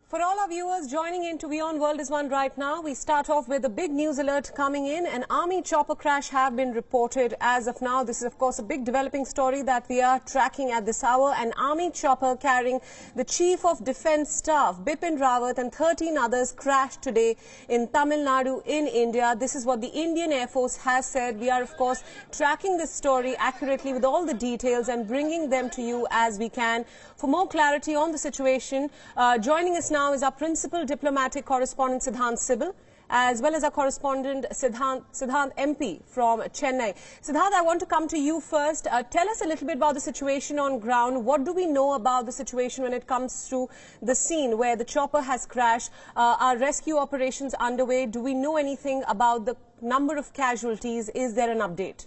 For all our viewers joining in to Beyond World is One right now, we start off with a big news alert coming in. An army chopper crash have been reported as of now. This is, of course, a big developing story that we are tracking at this hour. An army chopper carrying the Chief of Defence Staff, Bipin Rawat, and 13 others crashed today in Tamil Nadu in India. This is what the Indian Air Force has said. We are, of course, tracking this story accurately with all the details and bringing them to you as we can. For more clarity on the situation, joining us now is our principal diplomatic correspondent Siddhant Sibal, as well as our correspondent Siddhant MP from Chennai. Siddhant, I want to come to you first. Tell us a little bit about the situation on ground. What do we know about the situation when it comes to the scene where the chopper has crashed? Are rescue operations underway? Do we know anything about the number of casualties? Is there an update?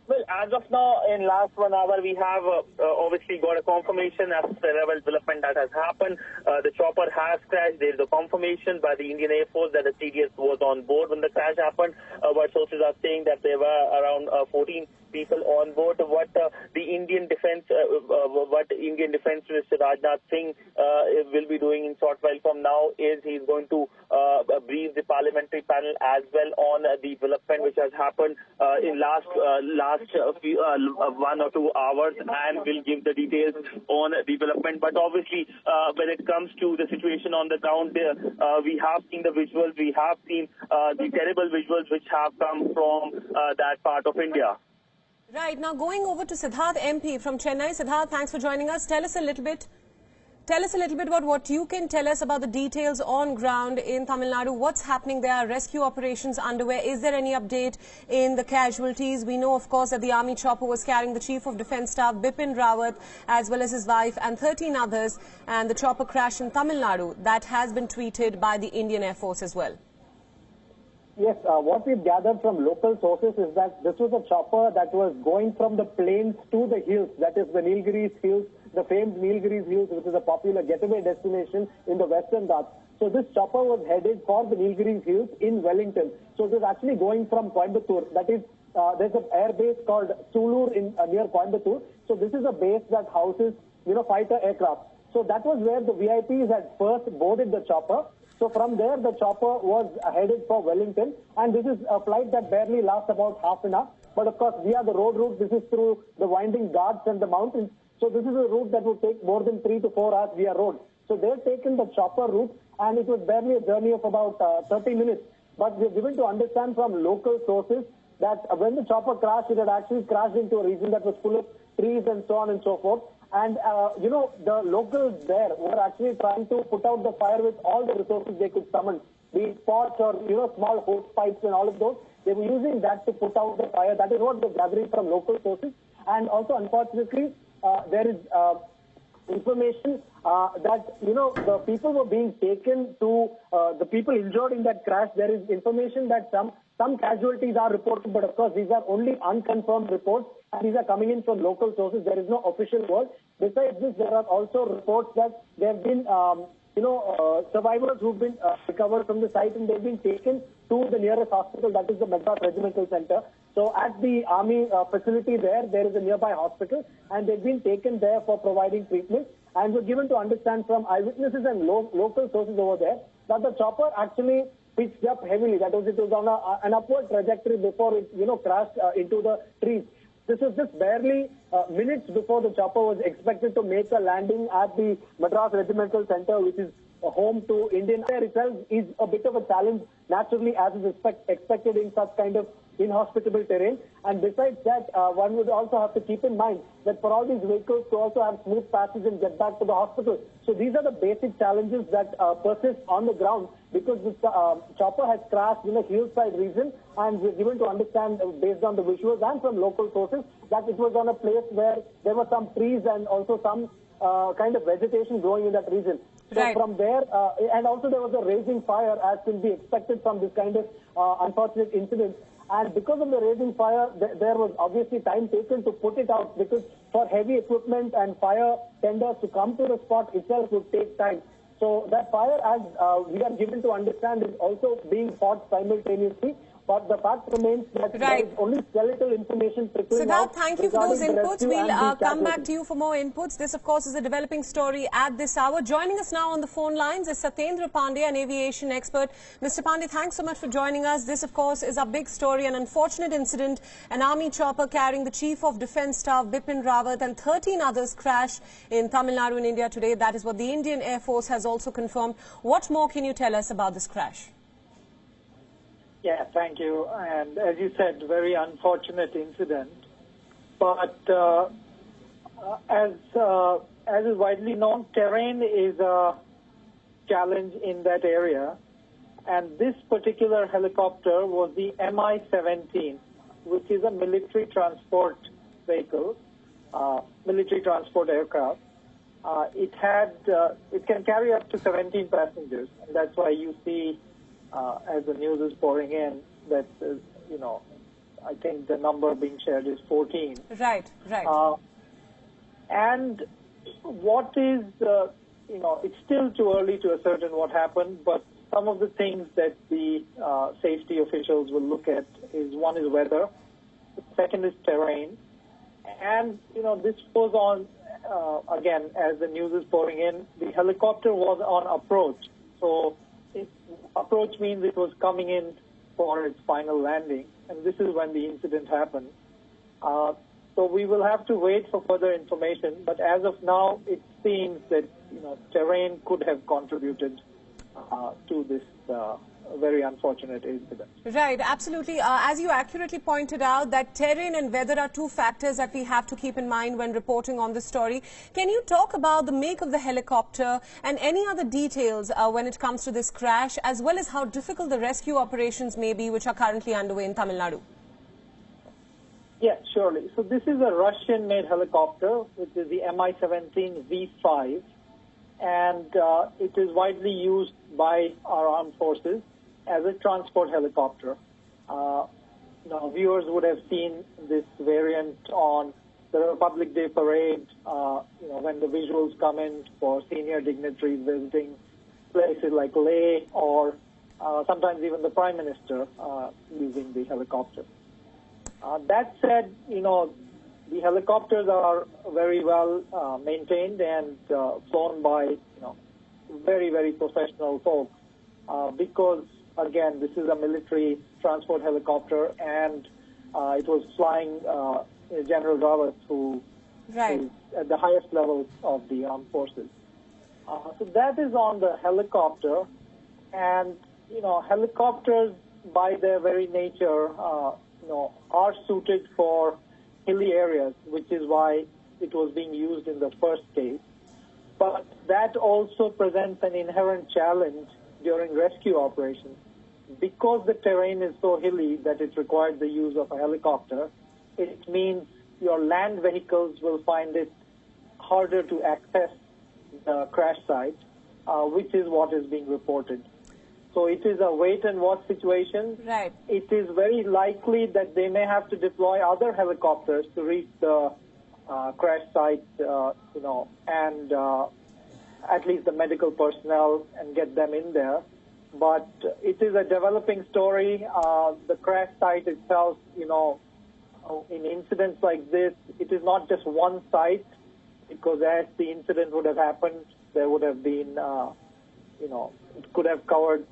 Well, as of now, in last 1 hour, we have obviously got a confirmation as to the level development that has happened. The chopper has crashed. There is a confirmation by the Indian Air Force that the CDS was on board when the crash happened. But sources are saying that there were around 14 people on board. What Indian Defence Minister Rajnath Singh will be doing in short while from now is he's going to brief the parliamentary panel as well on the development which has happened in last 1 or 2 hours, and will give the details on development. But obviously, when it comes to the situation on the ground, we have seen the visuals, we have seen the terrible visuals which have come from that part of India. Right, now going over to Siddhant MP from Chennai. Siddhant, thanks for joining us. Tell us a little bit about what you can tell us about the details on ground in Tamil Nadu. What's happening there? Are rescue operations underway? Is there any update in the casualties? We know, of course, that the army chopper was carrying the Chief of Defence Staff, Bipin Rawat, as well as his wife and 13 others. And the chopper crashed in Tamil Nadu. That has been tweeted by the Indian Air Force as well. Yes, what we've gathered from local sources is that this was a chopper that was going from the plains to the hills, that is the Nilgiris Hills, the famed Nilgiris Hills, which is a popular getaway destination in the Western Ghats. So this chopper was headed for the Nilgiris Hills in Wellington. So it was actually going from Coimbatore. That is, there's an air base called Sulur near Coimbatore. So this is a base that houses, fighter aircraft. So that was where the VIPs had first boarded the chopper. So from there, the chopper was headed for Wellington, and this is a flight that barely lasts about half an hour. But of course, via the road route, this is through the winding Ghats and the mountains. So this is a route that would take more than 3 to 4 hours via road. So they've taken the chopper route, and it was barely a journey of about 30 minutes. But we're given to understand from local sources that when the chopper crashed, it had actually crashed into a region that was full of trees and so on and so forth. And, the locals there were actually trying to put out the fire with all the resources they could summon, be it pots or, small hose pipes and all of those. They were using that to put out the fire. That is what they're gathering from local sources. And also, unfortunately, there is information that, the people were being taken to, the people injured in that crash. There is information that some casualties are reported, but of course, these are only unconfirmed reports. And these are coming in from local sources. There is no official word. Besides this, there are also reports that there have been, survivors who've been recovered from the site, and they've been taken to the nearest hospital, that is the Madras Regimental Center. So at the army facility there is a nearby hospital, and they've been taken there for providing treatment. And we're given to understand from eyewitnesses and local sources over there that the chopper actually pitched up heavily. That is, it was on an upward trajectory before it, crashed into the trees. This was just barely minutes before the chopper was expected to make a landing at the Madras Regimental Center, which is home to Indian Air itself, is a bit of a challenge, naturally, as is expected in such kind of inhospitable terrain. And besides that, one would also have to keep in mind that for all these vehicles to also have smooth passage and get back to the hospital. So these are the basic challenges that persist on the ground, because this chopper has crashed in a hillside region, and we're given to understand, based on the visuals and from local sources, that it was on a place where there were some trees and also some kind of vegetation growing in that region. So right. From there, and also there was a raging fire, as can be expected from this kind of unfortunate incident. And because of the raging fire, there was obviously time taken to put it out, because for heavy equipment and fire tenders to come to the spot itself would take time. So that fire, as we are given to understand, is also being fought simultaneously. But the fact remains that there is only skeletal information trickling out. Siddharth, thank you for those inputs. We'll come back casualties. to you for more inputs. This, of course, is a developing story at this hour. Joining us now on the phone lines is Satyendra Pandey, an aviation expert. Mr. Pandey, thanks so much for joining us. This, of course, is a big story, an unfortunate incident. An army chopper carrying the Chief of Defence Staff, Bipin Rawat, and 13 others crashed in Tamil Nadu in India today. That is what the Indian Air Force has also confirmed. What more can you tell us about this crash? Yeah, thank you. And as you said, very unfortunate incident. But as is widely known, terrain is a challenge in that area. And this particular helicopter was the Mi-17, which is a military transport vehicle, military transport aircraft. It can carry up to 17 passengers, and that's why you see, as the news is pouring in, that I think the number being shared is 14. Right. And what is, it's still too early to ascertain what happened, but some of the things that the safety officials will look at is, one is weather, the second is terrain, and this goes on again as the news is pouring in. The helicopter was on approach, so approach means it was coming in for its final landing, and this is when the incident happened. So we will have to wait for further information, but as of now, it seems that terrain could have contributed to this very unfortunate incident. Right, absolutely. As you accurately pointed out, that terrain and weather are two factors that we have to keep in mind when reporting on this story. Can you talk about the make of the helicopter and any other details when it comes to this crash, as well as how difficult the rescue operations may be, which are currently underway in Tamil Nadu? Yes, surely. So this is a Russian-made helicopter, which is the Mi-17 V5, and it is widely used by our armed forces as a transport helicopter. Viewers would have seen this variant on the Republic Day parade, when the visuals come in for senior dignitaries visiting places like Leh, or sometimes even the Prime Minister using the helicopter. That said, the helicopters are very well maintained and flown by very, very professional folks because, again, this is a military transport helicopter, and it was flying General Rawat, who is at the highest levels of the armed forces. So that is on the helicopter, and helicopters by their very nature are suited for hilly areas, which is why it was being used in the first case. But that also presents an inherent challenge during rescue operations. Because the terrain is so hilly that it required the use of a helicopter, it means your land vehicles will find it harder to access the crash site, which is what is being reported. So it is a wait-and-watch situation. Right. It is very likely that they may have to deploy other helicopters to reach the crash site, and at least the medical personnel, and get them in there. But it is a developing story. The crash site itself, in incidents like this, it is not just one site, because as the incident would have happened, there would have been, it could have covered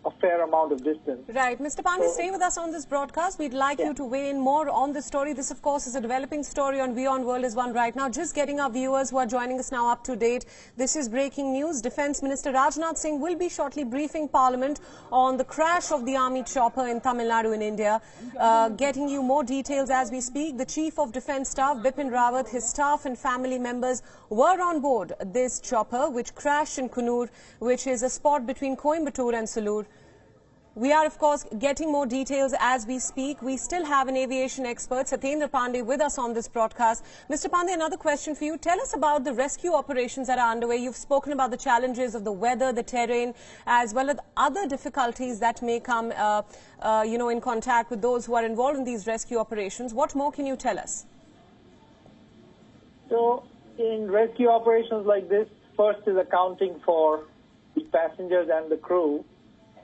a fair amount of distance. Right. Mr. Pandey, stay with us on this broadcast. We'd like you to weigh in more on this story. This, of course, is a developing story on Beyond World is One right now. Just getting our viewers who are joining us now up to date. This is breaking news. Defence Minister Rajnath Singh will be shortly briefing Parliament on the crash of the army chopper in Tamil Nadu in India. Getting you more details as we speak. The Chief of Defence Staff, Bipin Rawat, his staff and family members were on board this chopper, which crashed in Kannur, which is a spot between Coimbatore and Salur. We are, of course, getting more details as we speak. We still have an aviation expert, Satyendra Pandey, with us on this broadcast. Mr. Pandey, another question for you. Tell us about the rescue operations that are underway. You've spoken about the challenges of the weather, the terrain, as well as other difficulties that may come, in contact with those who are involved in these rescue operations. What more can you tell us? So, in rescue operations like this, first is accounting for the passengers and the crew,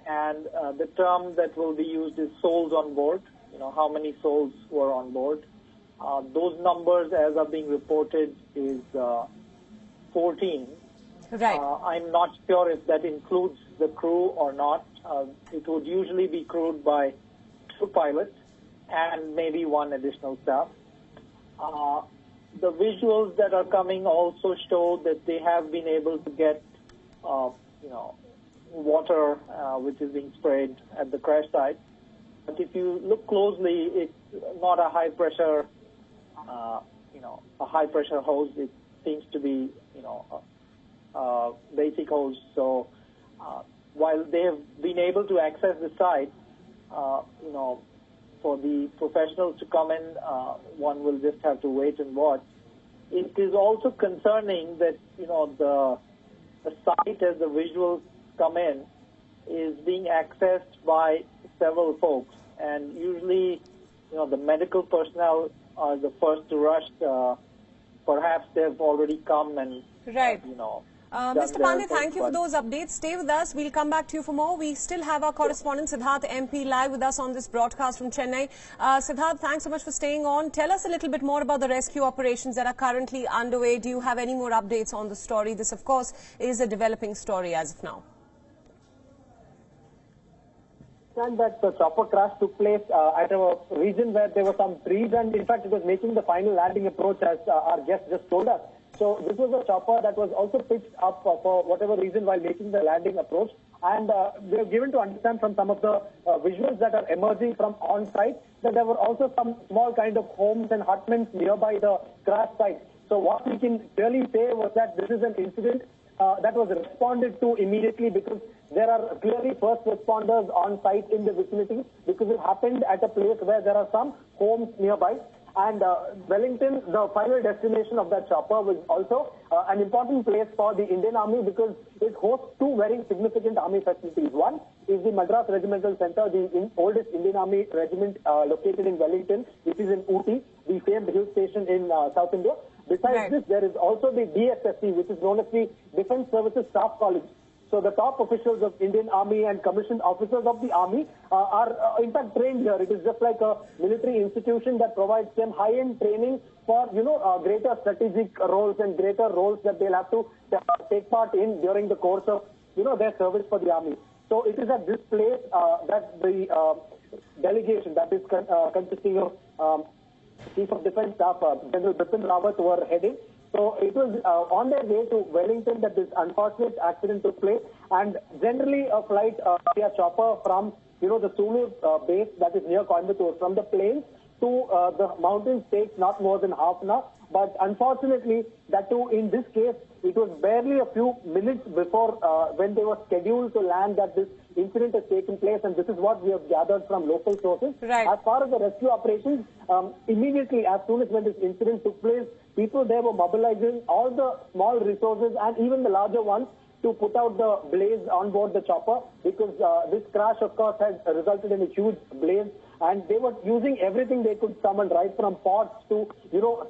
and the term that will be used is souls on board. You know, how many souls were on board. Those numbers, as are being reported, is 14. Right. I'm not sure if that includes the crew or not. It would usually be crewed by 2 pilots and maybe 1 additional staff. The visuals that are coming also show that they have been able to get, water which is being sprayed at the crash site. But if you look closely, it's not a high pressure, a high pressure hose. It seems to be, a basic hose. So while they have been able to access the site, for the professionals to come in, one will just have to wait and watch. It is also concerning that, the site, as the visuals come in, is being accessed by several folks. And usually, the medical personnel are the first to rush. Perhaps they've already come and, right. Mr. Pandey, thank you for those updates. Stay with us. We'll come back to you for more. We still have our correspondent Siddharth MP live with us on this broadcast from Chennai. Siddharth, thanks so much for staying on. Tell us a little bit more about the rescue operations that are currently underway. Do you have any more updates on the story? This, of course, is a developing story as of now. That the chopper crash took place at a region where there were some trees, and in fact it was making the final landing approach, as our guest just told us. So this was a chopper that was also pitched up for whatever reason while making the landing approach, and we are given to understand from some of the visuals that are emerging from on-site that there were also some small kind of homes and hutments nearby the crash site. So what we can clearly say was that this is an incident that was responded to immediately, because there are clearly first responders on site in the vicinity, because it happened at a place where there are some homes nearby. And Wellington, the final destination of that chopper, was also an important place for the Indian Army, because it hosts 2 very significant Army facilities. One is the Madras Regimental Center, the oldest Indian Army regiment located in Wellington, which is in Ooty, the famed hill station in South India. Besides this, there is also the DSSC, which is known as the Defence Services Staff College. So the top officials of Indian Army and commissioned officers of the Army are in fact trained here. It is just like a military institution that provides them high-end training for, greater strategic roles and greater roles that they'll have to take part in during the course of, their service for the Army. So it is at this place that the delegation that is consisting of Chief of Defence Staff, General Bipin Rawat, were heading. So it was on their way to Wellington that this unfortunate accident took place. And generally a flight via chopper from, the Sulu base that is near Coimbatore, from the plains to the mountains takes not more than half an hour. But unfortunately, that too, in this case, it was barely a few minutes before when they were scheduled to land that this incident has taken place, and this is what we have gathered from local sources. Right. As far as the rescue operations, immediately as soon as when this incident took place, people there were mobilizing all the small resources and even the larger ones to put out the blaze on board the chopper, because this crash, of course, had resulted in a huge blaze, and they were using everything they could summon, right from pots to,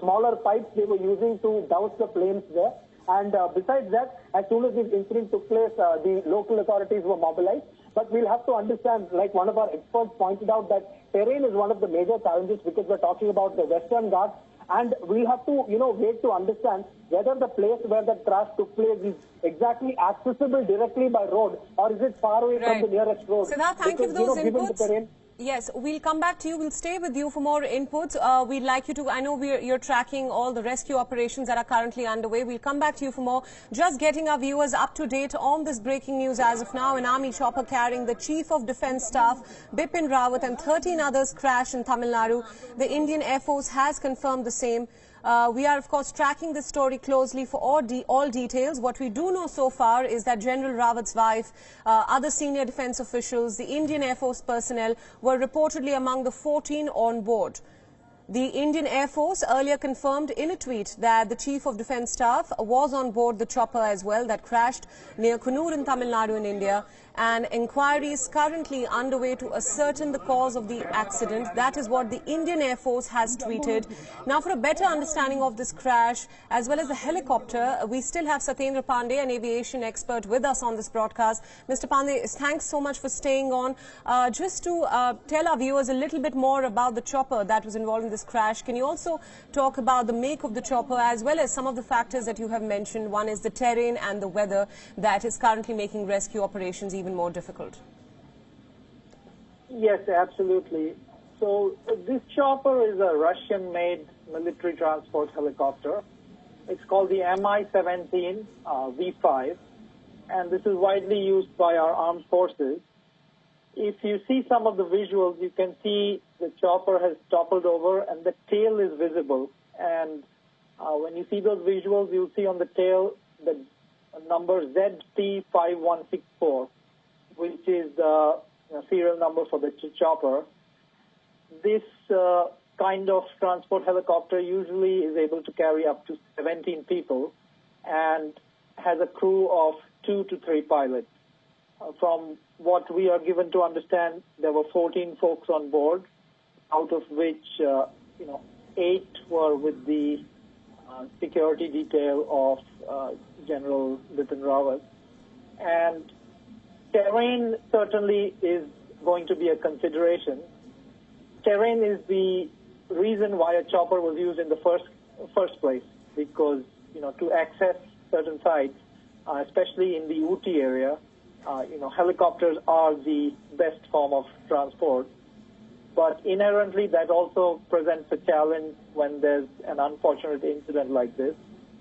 smaller pipes they were using to douse the flames there. And besides that, as soon as this incident took place, the local authorities were mobilized. But we'll have to understand, like one of our experts pointed out, that terrain is one of the major challenges, because we're talking about the Western Ghats, and we'll have to, wait to understand whether the place where the crash took place is exactly accessible directly by road, or is it far away from the nearest road. Siddharth, thank you for those inputs. Yes, we'll come back to you. We'll stay with you for more inputs. We'd like you to, I know you're tracking all the rescue operations that are currently underway. We'll come back to you for more. Just getting our viewers up to date on this breaking news as of now. An Army chopper carrying the Chief of Defence Staff, Bipin Rawat, and 13 others crashed in Tamil Nadu. The Indian Air Force has confirmed the same. We are, of course, tracking this story closely for all details. What we do know so far is that General Rawat's wife, other senior defence officials, the Indian Air Force personnel were reportedly among the 14 on board. The Indian Air Force earlier confirmed in a tweet that the Chief of Defence Staff was on board the chopper as well that crashed near Kannur in Tamil Nadu in India. and inquiry is currently underway to ascertain the cause of the accident. That is what the Indian Air Force has tweeted. Now, for a better understanding of this crash as well as the helicopter, we still have Satyendra Pandey, an aviation expert, with us on this broadcast. Mr. Pandey, thanks so much for staying on. Just to tell our viewers a little bit more about the chopper that was involved in this crash, can you also talk about the make of the chopper as well as some of the factors that you have mentioned? One is the terrain and the weather that is currently making rescue operations even more difficult. Yes, absolutely. So this chopper is a Russian-made military transport helicopter. It's called the Mi-17 V5, and this is widely used by our armed forces. If you see some of the visuals, you can see the chopper has toppled over and the tail is visible. And when you see those visuals, you'll see on the tail the number ZP5164, which is the serial number for the chopper. This kind of transport helicopter usually is able to carry up to 17 people and has a crew of 2 to 3 pilots. From what we are given to understand, there were 14 folks on board, out of which 8 were with the security detail of General Bipin Rawat. And terrain certainly is going to be a consideration. Terrain is the reason why a chopper was used in the first place, because to access certain sites, especially in the Ooty area, helicopters are the best form of transport. But inherently, that also presents a challenge when there's an unfortunate incident like this,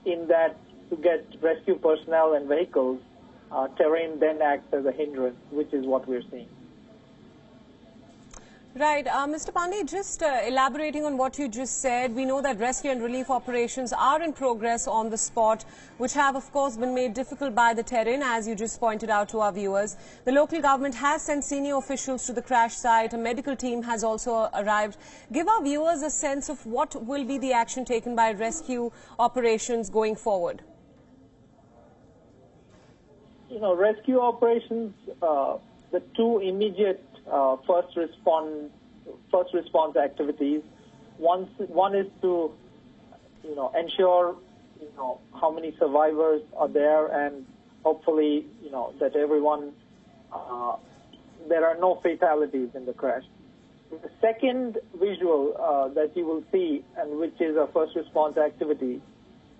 in that to get rescue personnel and vehicles, terrain then acts as a hindrance, which is what we're seeing. Right. Mr. Pandey, just elaborating on what you just said, we know that rescue and relief operations are in progress on the spot, which have, of course, been made difficult by the terrain, as you just pointed out to our viewers. The local government has sent senior officials to the crash site. A medical team has also arrived. Give our viewers a sense of what will be the action taken by rescue operations going forward. Rescue operations, the two immediate first response activities. One is to ensure how many survivors are there, and hopefully that everyone there are no fatalities in the crash. The second visual that you will see, and which is a first response activity,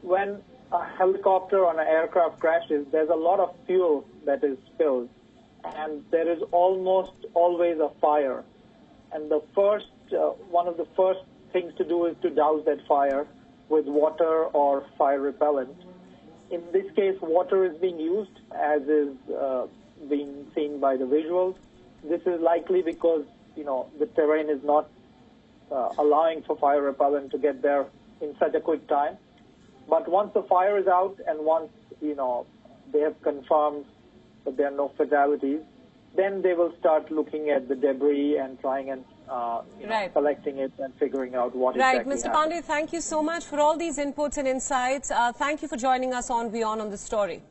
when a helicopter or an aircraft crashes, there's a lot of fuel that is spilled, and there is almost always a fire. And the one of the first things to do is to douse that fire with water or fire repellent. In this case, water is being used, as is being seen by the visuals. This is likely because the terrain is not allowing for fire repellent to get there in such a quick time. But once the fire is out, and once they have confirmed that there are no fatalities, then they will start looking at the debris and trying and collecting it and figuring out what exactly Mr. Pandey, thank you so much for all these inputs and insights. Thank you for joining us on Beyond on this story.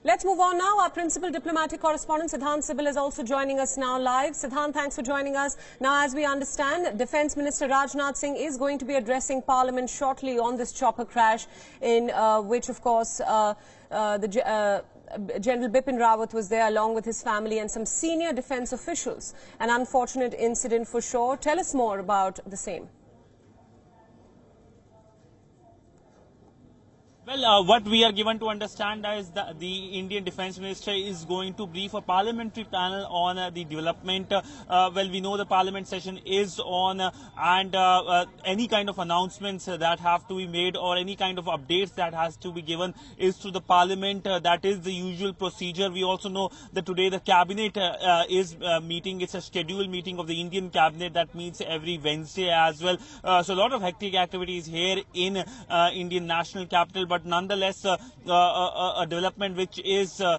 Let's move on now. Our principal diplomatic correspondent, Siddhant Sibil, is also joining us now live. Siddhant, thanks for joining us. Now, as we understand, Defence Minister Rajnath Singh is going to be addressing Parliament shortly on this chopper crash, in which, of course, General Bipin Rawat was there along with his family and some senior defence officials. An unfortunate incident for sure. Tell us more about the same. Well, what we are given to understand is that the Indian Defence Minister is going to brief a parliamentary panel on the development. Well, we know the parliament session is on, and any kind of announcements that have to be made or any kind of updates that has to be given is to the parliament. That is the usual procedure. We also know that today the cabinet is meeting. It's a scheduled meeting of the Indian cabinet that meets every Wednesday as well. So a lot of hectic activities here in Indian national capital. But but nonetheless a development which is a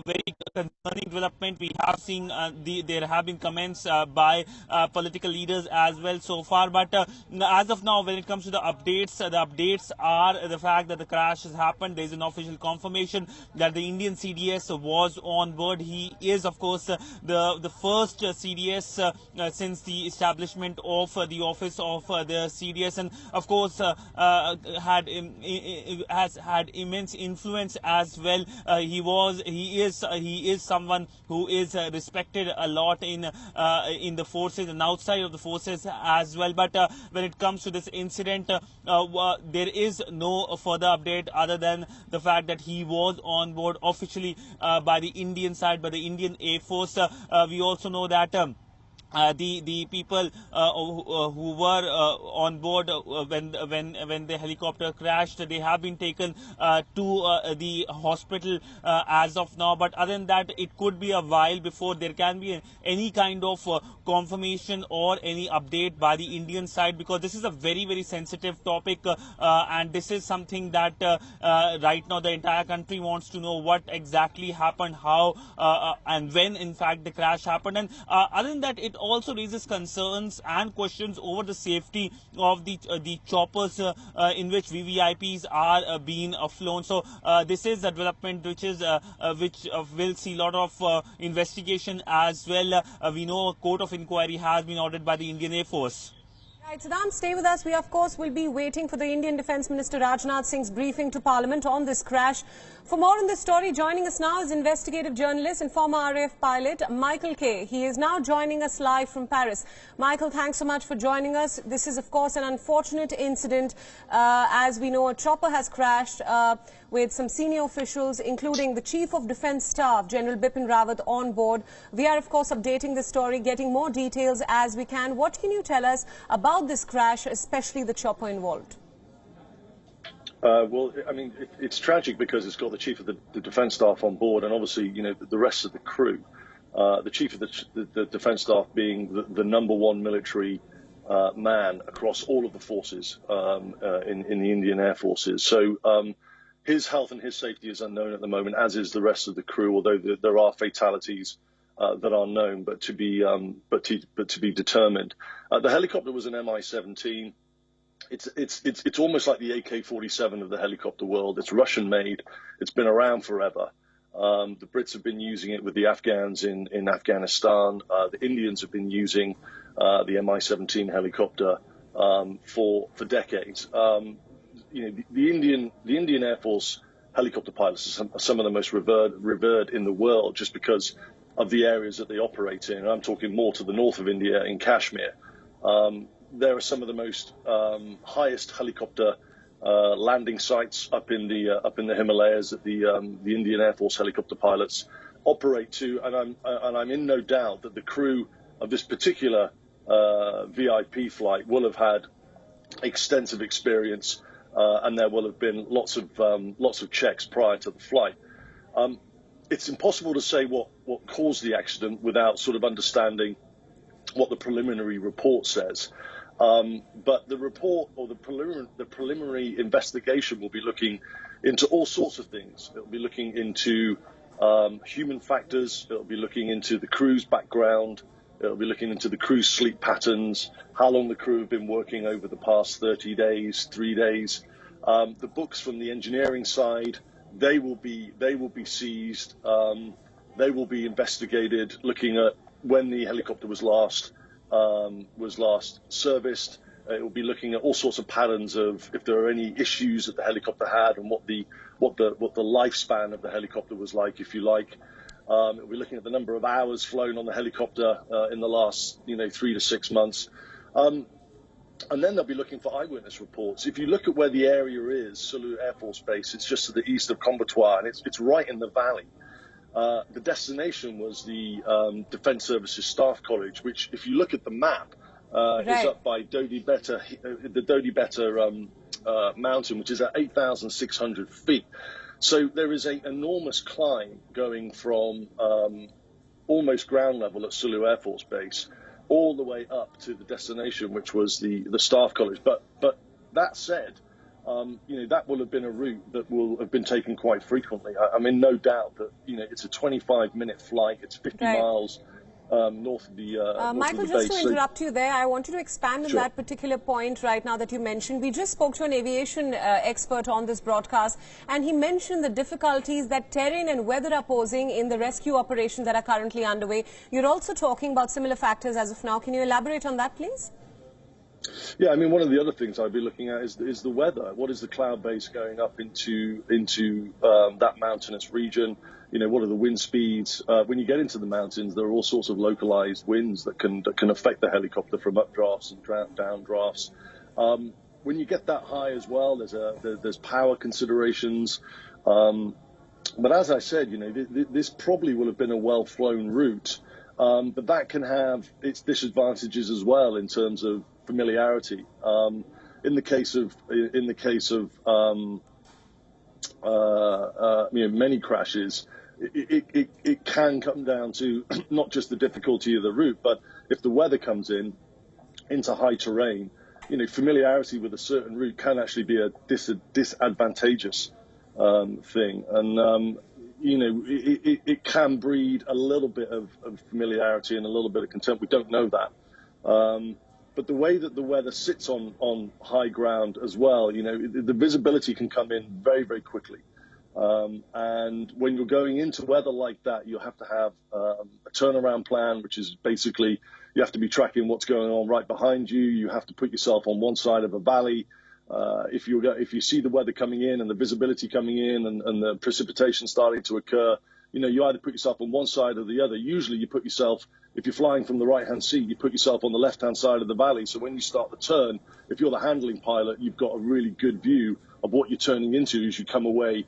very concerning development. We have seen there have been comments by political leaders as well so far, but as of now, when it comes to the updates are the fact that the crash has happened. There is an official confirmation that the Indian CDS was on board. He is, of course, the first CDS since the establishment of the office of the CDS, and of course has had immense influence as well. He is someone who is respected a lot in the forces and outside of the forces as well. But when it comes to this incident, there is no further update other than the fact that he was on board officially by the Indian side, by the Indian Air Force. We also know that the people who were on board when the helicopter crashed, they have been taken to the hospital as of now. But other than that, it could be a while before there can be any kind of confirmation or any update by the Indian side, because this is a very, very sensitive topic, and this is something that right now the entire country wants to know what exactly happened, how and when in fact the crash happened. And other than that, it also raises concerns and questions over the safety of the choppers in which VVIPs are being flown. So this is a development which will see a lot of investigation as well. We know a court of inquiry has been ordered by the Indian Air Force. Right, Saddam, stay with us. We, of course, will be waiting for the Indian Defence Minister Rajnath Singh's briefing to Parliament on this crash. For more on this story, joining us now is investigative journalist and former RAF pilot Michael Kay. He is now joining us live from Paris. Michael, thanks so much for joining us. This is, of course, an unfortunate incident. As we know, a chopper has crashed with some senior officials, including the Chief of Defence Staff, General Bipin Rawat, on board. We are, of course, updating the story, getting more details as we can. What can you tell us about this crash, especially the chopper involved? Well, I mean, it's tragic because it's got the Chief of the Defence Staff on board, and obviously, you know, the rest of the crew. The Chief of the Defence Staff being the #1 military man across all of the forces in the Indian Air Forces. So his health and his safety is unknown at the moment, as is the rest of the crew. Although there are fatalities that are known, but to be determined. The helicopter was an Mi-17. It's almost like the AK-47 of the helicopter world. It's Russian made. It's been around forever. The Brits have been using it with the Afghans in Afghanistan. The Indians have been using the Mi-17 helicopter for decades. You know, the Indian Air Force helicopter pilots are some of the most revered in the world, just because of the areas that they operate in. I'm talking more to the north of India, in Kashmir. There are some of the most highest helicopter landing sites up in the Himalayas that the Indian Air Force helicopter pilots operate to, and I'm in no doubt that the crew of this particular VIP flight will have had extensive experience, and there will have been lots of checks prior to the flight. It's impossible to say what caused the accident without sort of understanding what the preliminary report says. But the report, or the preliminary investigation, will be looking into all sorts of things. It will be looking into human factors. It will be looking into the crew's background. It will be looking into the crew's sleep patterns, how long the crew have been working over the past 30 days, 3 days. The books from the engineering side, they will be seized. They will be investigated, looking at when the helicopter was last serviced. It will be looking at all sorts of patterns of if there are any issues that the helicopter had, and what the lifespan of the helicopter was like, if you like. It will be looking at the number of hours flown on the helicopter in the last 3 to 6 months. And then they'll be looking for eyewitness reports. If you look at where the area is, Sulu Air Force Base, it's just to the east of Coimbatore, and it's right in the valley. The destination was the Defence Services Staff College, which, if you look at the map, is up by the Dodi Betta mountain, which is at 8,600 feet. So there is an enormous climb going from almost ground level at Sulu Air Force Base all the way up to the destination, which was the Staff College. But that said, that will have been a route that will have been taken quite frequently. I mean, no doubt that, it's a 25-minute flight. It's 50 miles north of the Michael, just to interrupt you there, I want you to expand on that particular point right now that you mentioned. We just spoke to an aviation expert on this broadcast, and he mentioned the difficulties that terrain and weather are posing in the rescue operations that are currently underway. You're also talking about similar factors as of now. Can you elaborate on that, please? Yeah, I mean, one of the other things I'd be looking at is the weather. What is the cloud base going up into that mountainous region? What are the wind speeds? When you get into the mountains, there are all sorts of localized winds that can affect the helicopter from updrafts and downdrafts. When you get that high as well, there's power considerations. But as I said, this probably will have been a well-flown route, but that can have its disadvantages as well in terms of familiarity. In the case of many crashes, it can come down to not just the difficulty of the route, but if the weather comes into high terrain, familiarity with a certain route can actually be a disadvantageous thing, and it can breed a little bit of familiarity and a little bit of contempt. We don't know that. But the way that the weather sits on high ground as well, the visibility can come in very, very quickly. And when you're going into weather like that, you have to have a turnaround plan, which is basically you have to be tracking what's going on right behind you. You have to put yourself on one side of a valley. If you see the weather coming in and the visibility coming in and the precipitation starting to occur, you either put yourself on one side or the other. Usually you put yourself, if you're flying from the right-hand seat, you put yourself on the left-hand side of the valley. So when you start the turn, if you're the handling pilot, you've got a really good view of what you're turning into as you come away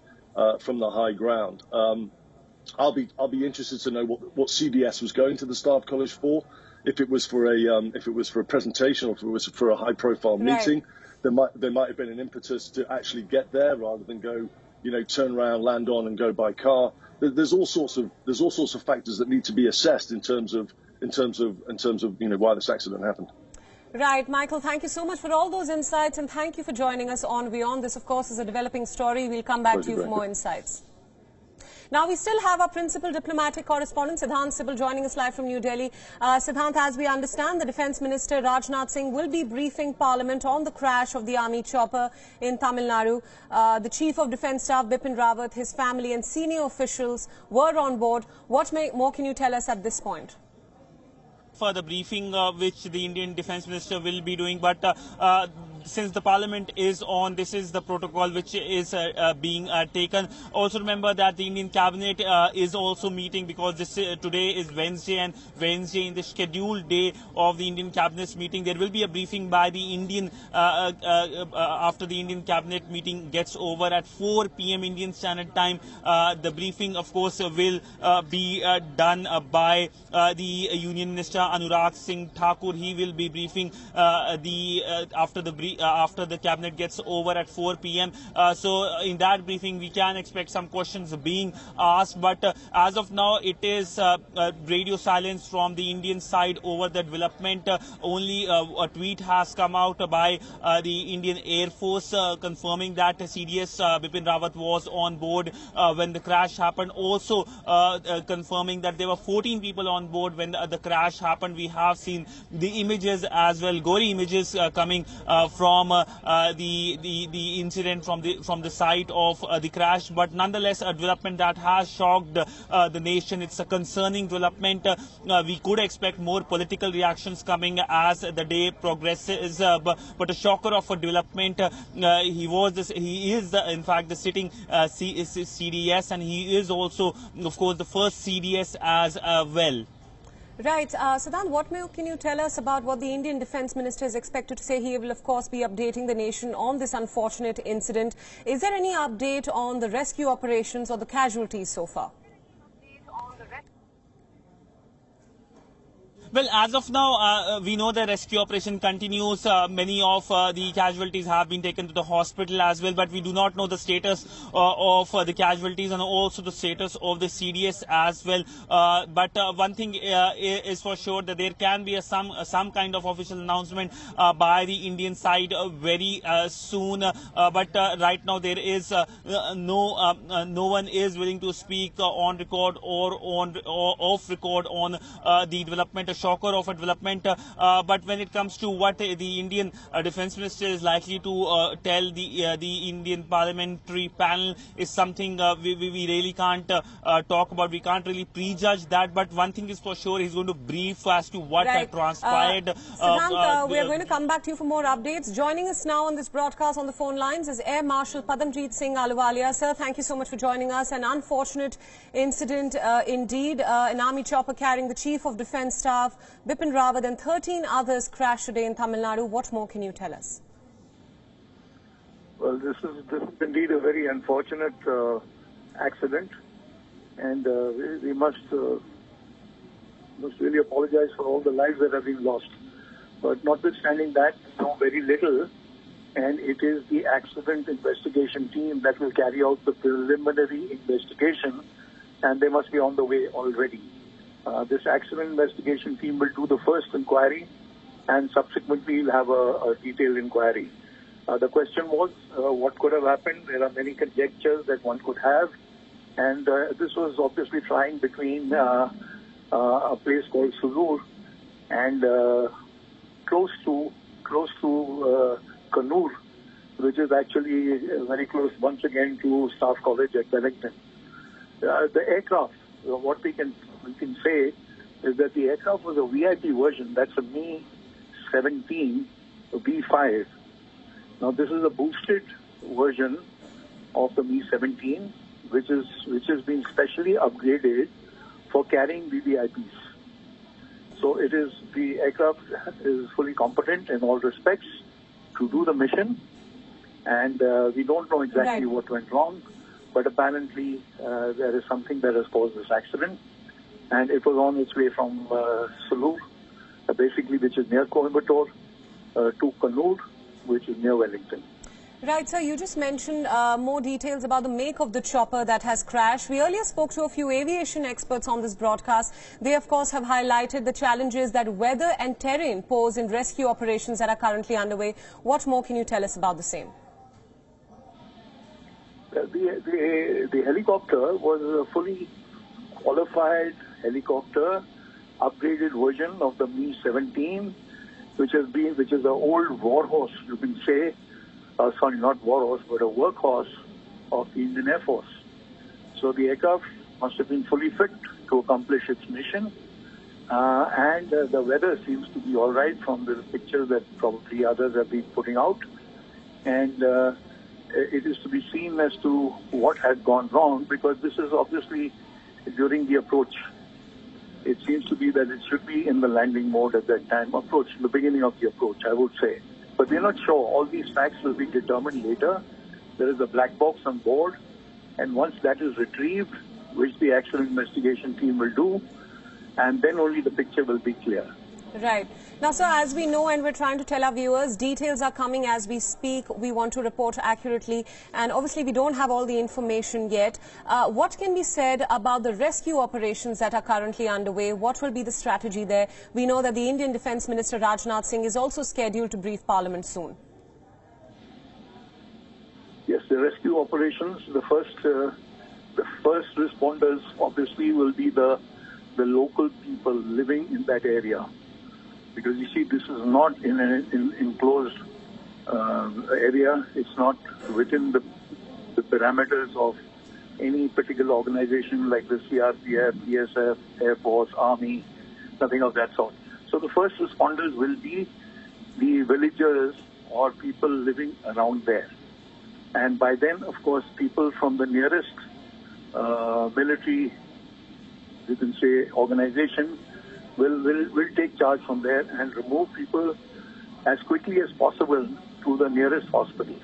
from the high ground. I'll be interested to know what CDS was going to the Staff College for. If it was for a presentation or if it was for a high-profile meeting, there might have been an impetus to actually get there rather than go, turn around, land on, and go by car. There's all sorts of factors that need to be assessed in terms of why this accident happened. Right, Michael, thank you so much for all those insights, and thank you for joining us on Beyond. This, of course, is a developing story. We'll come back to you for more insights. Now, we still have our principal diplomatic correspondent, Siddhant Sibal, joining us live from New Delhi. Siddhant, as we understand, the Defence Minister, Rajnath Singh, will be briefing Parliament on the crash of the Army chopper in Tamil Nadu. The Chief of Defence Staff, Bipin Rawat, his family and senior officials were on board. What more can you tell us at this point? For the briefing which the Indian Defence Minister will be doing, but since the Parliament is on, this is the protocol which is being taken. Also remember that the Indian Cabinet is also meeting, because today is Wednesday, and Wednesday in the scheduled day of the Indian Cabinet's meeting, there will be a briefing by the Indian after the Indian Cabinet meeting gets over at 4 p.m. Indian Standard Time. The briefing, of course, will be done by the Union Minister Anurag Singh Thakur. He will be briefing after the cabinet gets over at 4 p.m. So in that briefing we can expect some questions being asked, but as of now it is radio silence from the Indian side over the development. Only a tweet has come out by the Indian Air Force confirming that CDS Bipin Rawat was on board when the crash happened. Also confirming that there were 14 people on board when the crash happened. We have seen the images as well, gory images coming from the incident from the site of the crash, but nonetheless a development that has shocked the nation. It's a concerning development. We could expect more political reactions coming as the day progresses, but a shocker of a development. He is in fact the sitting CDS, and he is also, of course, the first CDS as well. Right. Siddhant, what more can you tell us about what the Indian Defence Minister is expected to say? He will, of course, be updating the nation on this unfortunate incident. Is there any update on the rescue operations or the casualties so far? Well, as of now, we know the rescue operation continues. Many of the casualties have been taken to the hospital as well, but we do not know the status of the casualties and also the status of the CDS as well. But one thing is for sure that there can be some kind of official announcement by the Indian side very soon. But right now there is no one is willing to speak on record or off record on the development, a shocker of a development. But when it comes to what the Indian Defence Minister is likely to tell the Indian parliamentary panel is something we really can't talk about. We can't really prejudge that. But one thing is for sure, he's going to brief as to what had transpired. Siddhant, we are going to come back to you for more updates. Joining us now on this broadcast on the phone lines is Air Marshal Padamjeet Singh Ahluwalia. Sir, thank you so much for joining us. An unfortunate incident indeed. An army chopper carrying the Chief of Defence Staff, Bipin Rawat, and 13 others crashed today in Tamil Nadu. What more can you tell us? Well, this is indeed a very unfortunate accident, and we must really apologize for all the lives that have been lost. But notwithstanding that, we know very little, and it is the accident investigation team that will carry out the preliminary investigation, and they must be on the way already. This accident investigation team will do the first inquiry, and subsequently will have a detailed inquiry. The question was, what could have happened? There are many conjectures that one could have, and this was obviously trying between a place called Sulur and close to Kannur, which is actually very close once again to Staff College at Wellington. The aircraft, what we can say is that the aircraft was a VIP version. That's a Mi-17 V5. Now this is a boosted version of the Mi-17, which has been specially upgraded for carrying VVIPs. So the aircraft is fully competent in all respects to do the mission, and we don't know exactly what went wrong, but apparently there is something that has caused this accident, and it was on its way from Sulur, basically, which is near Coimbatore, to Kannur, which is near Wellington. Right, sir, you just mentioned more details about the make of the chopper that has crashed. We earlier spoke to a few aviation experts on this broadcast. They, of course, have highlighted the challenges that weather and terrain pose in rescue operations that are currently underway. What more can you tell us about the same? The helicopter was a fully qualified helicopter, upgraded version of the Mi-17, which is an old warhorse, you can say. Sorry, not warhorse, but a workhorse of the Indian Air Force. So the aircraft must have been fully fit to accomplish its mission. And the weather seems to be all right from the pictures that probably others have been putting out. And it is to be seen as to what had gone wrong, because this is obviously during the approach. It seems to be that it should be in the landing mode at that time, the beginning of the approach, I would say. But we're not sure. All these facts will be determined later. There is a black box on board, and once that is retrieved, which the accident investigation team will do, and then only the picture will be clear. Right. Now, sir, as we know, and we're trying to tell our viewers, details are coming as we speak. We want to report accurately, and obviously we don't have all the information yet. What can be said about the rescue operations that are currently underway? What will be the strategy there? We know that the Indian Defence Minister Rajnath Singh is also scheduled to brief Parliament soon. Yes, the rescue operations, the first responders obviously will be the local people living in that area. Because you see, this is not in an enclosed area. It's not within the parameters of any particular organization like the CRPF, BSF, Air Force, Army, nothing of that sort. So the first responders will be the villagers or people living around there. And by then, of course, people from the nearest military, you can say, organization will take charge from there and remove people as quickly as possible to the nearest hospitals.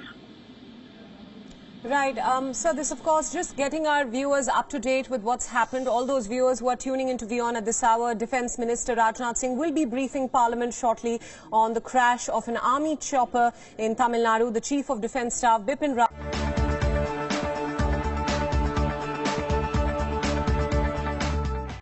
Right. So this, of course, just getting our viewers up to date with what's happened. All those viewers who are tuning into WION at this hour, Defence Minister Rajnath Singh will be briefing Parliament shortly on the crash of an army chopper in Tamil Nadu. The Chief of Defence Staff, Bipin